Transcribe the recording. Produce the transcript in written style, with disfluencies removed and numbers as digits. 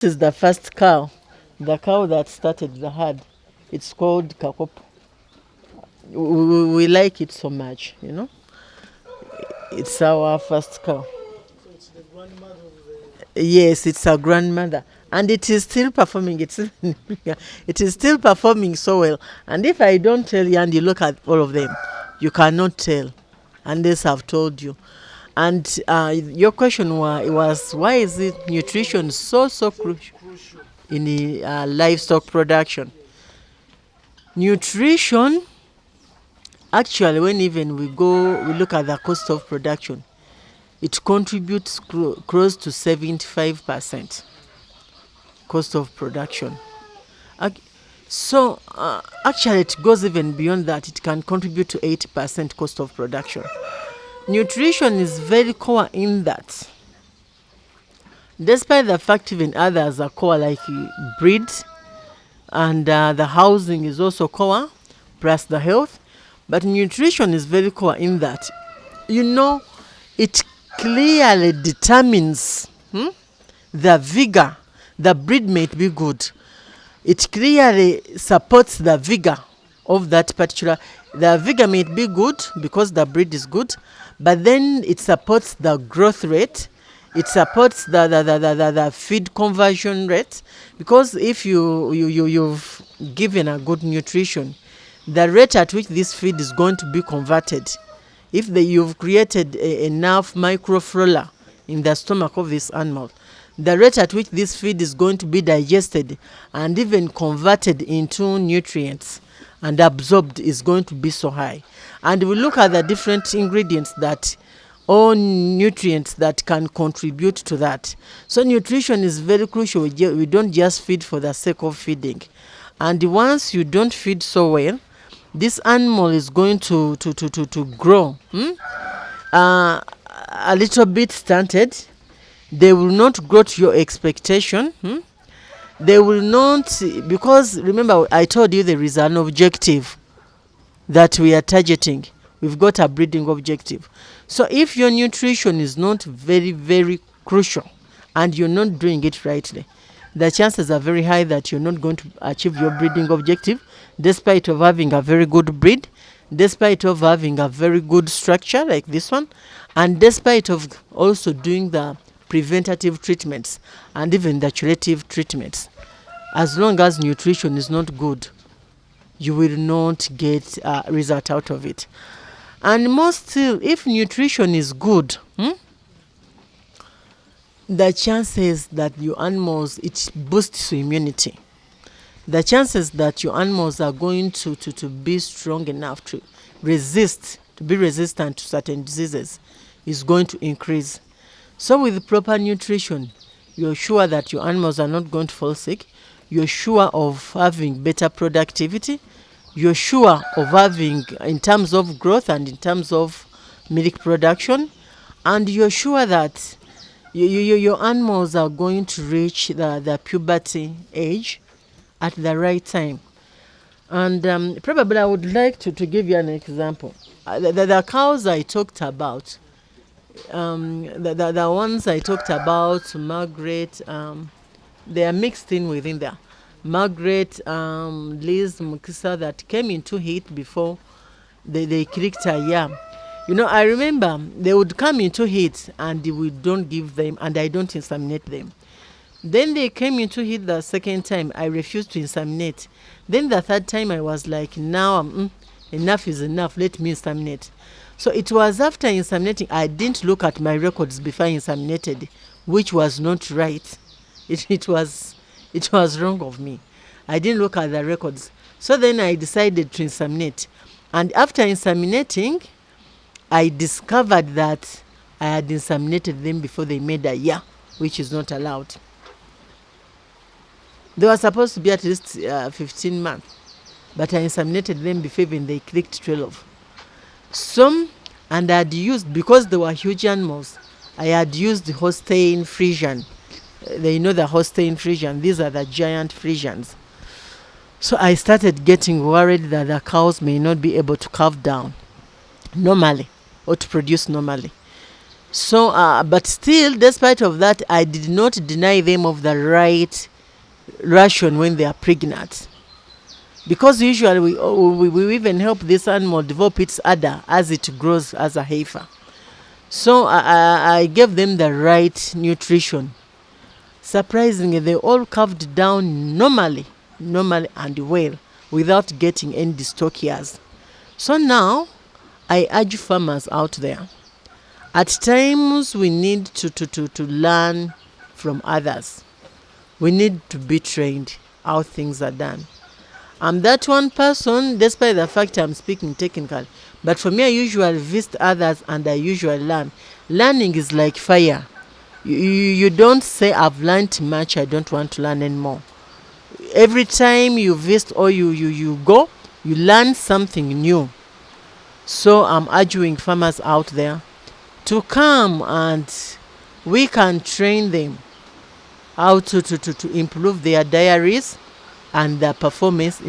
This is the first cow, the cow that started the herd. It's called Kakop. We like it so much, you know. It's our first cow. So it's the grandmother of Yes, it's our grandmother. And it is still performing. It is still performing so well. And if I don't tell you and you look at all of them, you cannot tell unless I've told you. And your question was why is it nutrition so crucial crucial. in the livestock production? Nutrition, actually, when even we look at the cost of production, it contributes close to 75% cost of production. So actually it goes even beyond that. It can contribute to 80% cost of production. Nutrition is very core in that. Despite the fact even others are core like breed and the housing is also core, plus the health. But nutrition is very core in that. You know, it clearly determines the vigor. The breed may be good. It clearly supports the vigor of that particular. The vigor may be good because the breed is good, but then it supports the growth rate. It supports the feed conversion rate, because if you've given a good nutrition, the rate at which this feed is going to be converted, if you've created enough microflora in the stomach of this animal, the rate at which this feed is going to be digested and even converted into nutrients and absorbed is going to be so high. And we look at the different ingredients that or nutrients that can contribute to that. So nutrition is very crucial. We don't just feed for the sake of feeding. And once you don't feed so well, this animal is going to grow a little bit stunted. They will not grow to your expectation. They will not, because remember I told you there is an objective that we are targeting. We've got a breeding objective. So if your nutrition is not very, very crucial and you're not doing it rightly, the chances are very high that you're not going to achieve your breeding objective, despite of having a very good breed, despite of having a very good structure like this one, and despite of also doing the preventative treatments and even the curative treatments. As long as nutrition is not good, you will not get a result out of it. And more still, if nutrition is good, the chances that your animals, it boosts immunity. The chances that your animals are going to be strong enough to be resistant to certain diseases is going to increase. So with proper nutrition, you're sure that your animals are not going to fall sick. You're sure of having better productivity. You're sure of having, in terms of growth and in terms of milk production, and you're sure that your animals are going to reach the puberty age at the right time. And probably I would like to give you an example. The cows I talked about, the ones I talked about, Margaret, they are mixed in within there. Margaret, Liz, Mukisa, that came into heat before they clicked a yam. You know, I remember they would come into heat and we don't give them, and I don't inseminate them. Then they came into heat the second time. I refused to inseminate. Then the third time I was like, now enough is enough. Let me inseminate. So it was after inseminating, I didn't look at my records before I inseminated, which was not right. It was wrong of me. I didn't look at the records. So then I decided to inseminate. And after inseminating, I discovered that I had inseminated them before they made a year, which is not allowed. They were supposed to be at least 15 months, but I inseminated them before even they clicked 12. Some, and I had used, because they were huge animals, I had used the Holstein Friesian. They know the Holstein Friesian. These are the giant Friesians. So I started getting worried that the cows may not be able to calve down normally or to produce normally. So, but still, despite of that, I did not deny them of the right ration when they are pregnant. Because usually we even help this animal develop its udder as it grows as a heifer. So I gave them the right nutrition. Surprisingly, they all calved down normally and well, without getting any dystochias. So now, I urge farmers out there. At times, we need to learn from others. We need to be trained how things are done. I'm that one person, despite the fact I'm speaking technical. But for me, I usually visit others and I usually learn. Learning is like fire. You don't say, I've learned much, I don't want to learn anymore. Every time you visit or you go, you learn something new. So I'm urging farmers out there to come and we can train them how to improve their diaries and their performance in